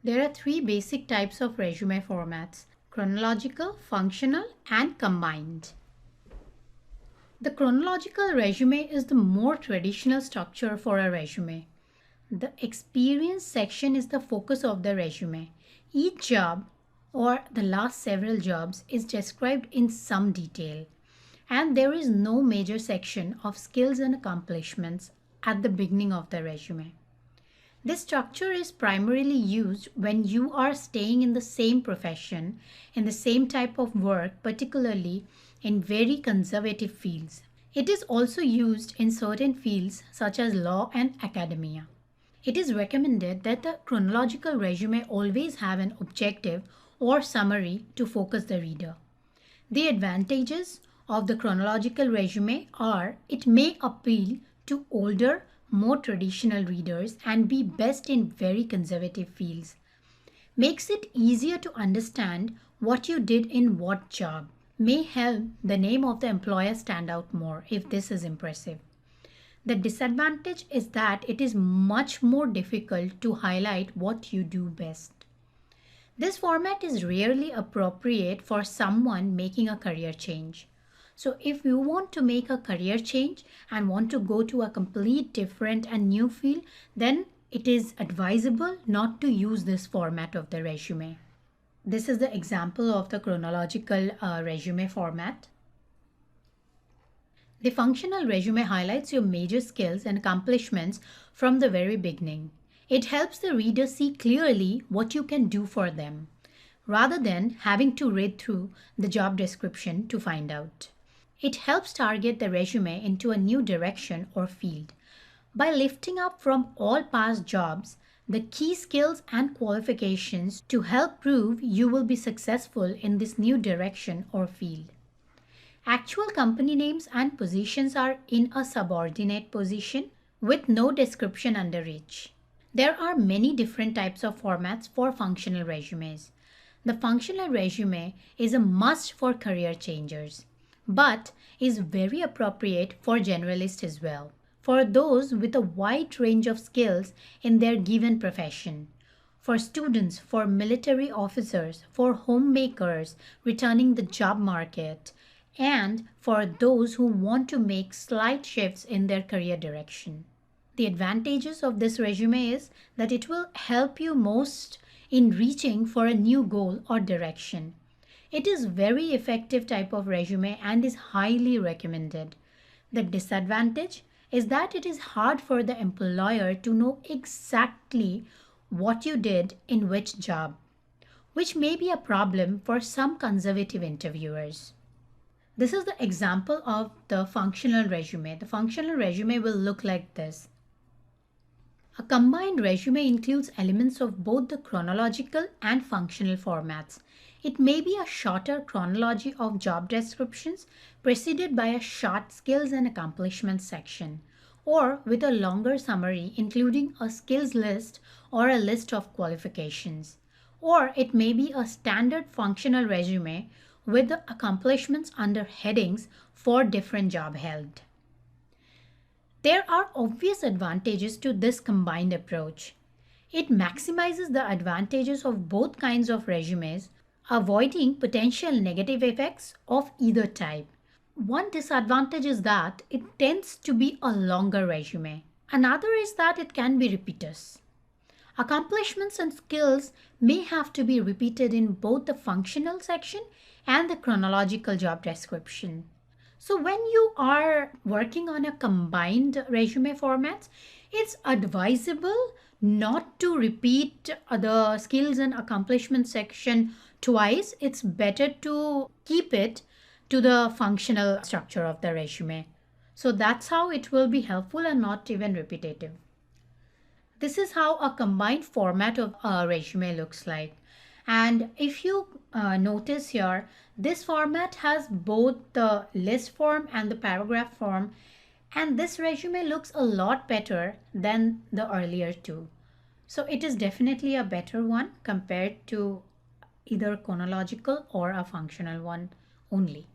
There are three basic types of resume formats: chronological, functional, and combined. The chronological resume is the more traditional structure for a resume. The experience section is the focus of the resume. Each job or the last several jobs is described in some detail, and there is no major section of skills and accomplishments at the beginning of the resume. This structure is primarily used when you are staying in the same profession, in the same type of work, particularly in very conservative fields. It is also used in certain fields such as law and academia. It is recommended that the chronological resume always have an objective or summary to focus the reader. The advantages of the chronological resume are it may appeal to older, more traditional readers and be best in very conservative fields. Makes it easier to understand what you did in what job. May help the name of the employer stand out more if this is impressive. The disadvantage is that it is much more difficult to highlight what you do best. This format is rarely appropriate for someone making a career change. So if you want to make a career change and want to go to a complete different and new field, then it is advisable not to use this format of the resume. This is the example of the chronological resume format. The functional resume highlights your major skills and accomplishments from the very beginning. It helps the reader see clearly what you can do for them, rather than having to read through the job description to find out. It helps target the resume into a new direction or field. By lifting up from all past jobs the key skills and qualifications to help prove you will be successful in this new direction or field. Actual company names and positions are in a subordinate position with no description under each. There are many different types of formats for functional resumes. The functional resume is a must for career changers, but is very appropriate for generalists as well, for those with a wide range of skills in their given profession. For students, for military officers, for homemakers returning the job market, and for those who want to make slight shifts in their career direction. The advantages of this resume is that it will help you most in reaching for a new goal or direction. It is very effective type of resume and is highly recommended. The disadvantage is that it is hard for the employer to know exactly what you did in which job, which may be a problem for some conservative interviewers. This is the example of the functional resume. The functional resume will look like this. A combined resume includes elements of both the chronological and functional formats. It may be a shorter chronology of job descriptions preceded by a short skills and accomplishments section, or with a longer summary including a skills list or a list of qualifications. Or it may be a standard functional resume with the accomplishments under headings for different job held. There are obvious advantages to this combined approach. It maximizes the advantages of both kinds of resumes, avoiding potential negative effects of either type. One disadvantage is that it tends to be a longer resume. Another is that it can be repetitious. Accomplishments and skills may have to be repeated in both the functional section and the chronological job description. So when you are working on a combined resume formats, it's advisable not to repeat the skills and accomplishment section twice. It's better to keep it to the functional structure of the resume. So that's how it will be helpful and not even repetitive. This is how a combined format of a resume looks like. And if you notice here, this format has both the list form and the paragraph form. And this resume looks a lot better than the earlier two. So it is definitely a better one compared to either chronological or a functional one only.